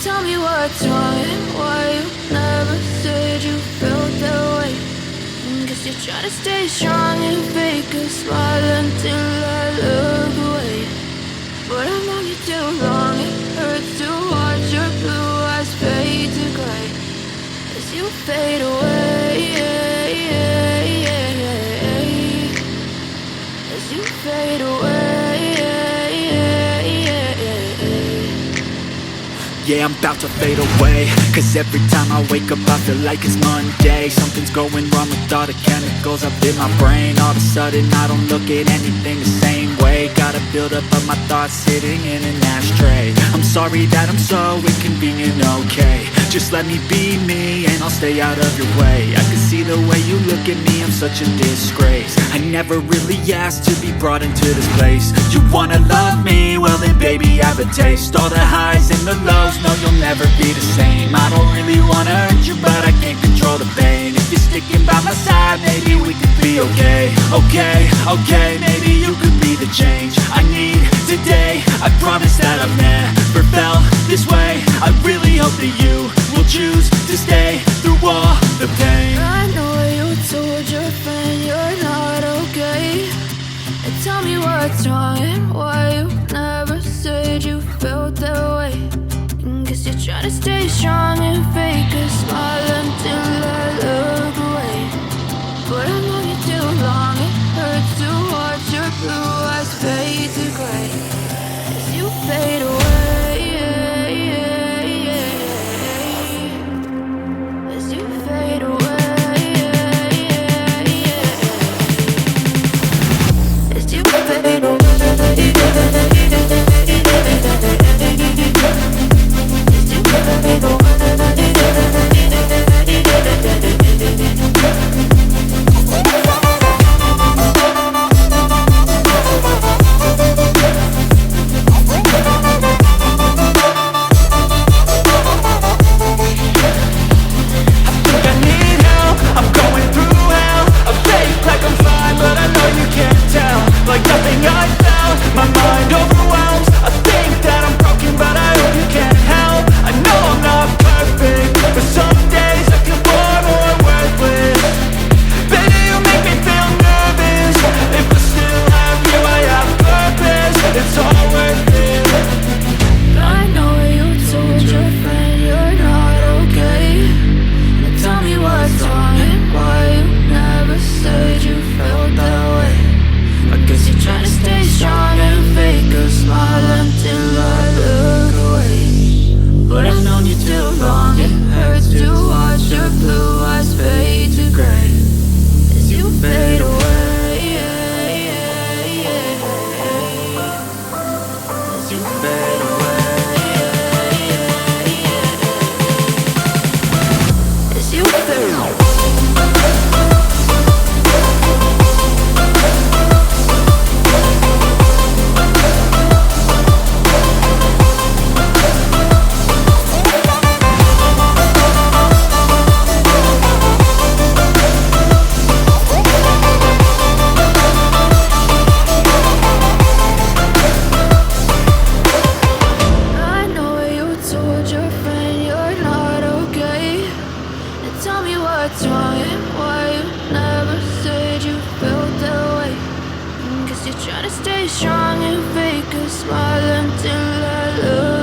Tell me what's wrong and why you never said you felt that way. Guess you're trying to stay strong and fake a smile until I look away. But I've known you too long, it hurts to watch your blue eyes fade to gray as you fade away, as you fade away. Yeah, I'm about to fade away, cause every time I wake up I feel like it's Monday. Something's going wrong with all the chemicals up in my brain. All of a sudden I don't look at anything the same way. Gotta build up of my thoughts sitting in an ashtray. I'm sorry that I'm so inconvenient, okay. Just let me be me and I'll stay out of your way. I can see the way you look at me, I'm such a disgrace. I never really asked to be brought into this place. You wanna love me? Well then baby I have a taste. All the highs and the lows, no you'll never be the same. I don't really wanna hurt you but I can't control the pain. If you're sticking by my side maybe we could be okay. Okay, maybe you could be the change I need today. I promise that I've never felt this way. I really hope that you will choose to stay through all the pain. I know you told your friend you're not okay. And tell me what's wrong and why you never said you felt that way. Guess you're trying to stay strong and fake a smile until I look away. But I've known you too long, it hurts to watch your blue eyes fade to gray as you fade away. As you fade away. As you fade away. Like nothing I found, my mind overwhelms. I think that I'm broken, but I hope you can't help. I know I'm not perfect, but some days I feel far more worthless. Baby, you make me feel nervous. If I still have you, I have purpose. It's all worth it. I know you told your friend you're not okay. Now tell me what's wrong and why you never said you felt that way. I guess you're trying to stay strong strong and fake a smile until I lose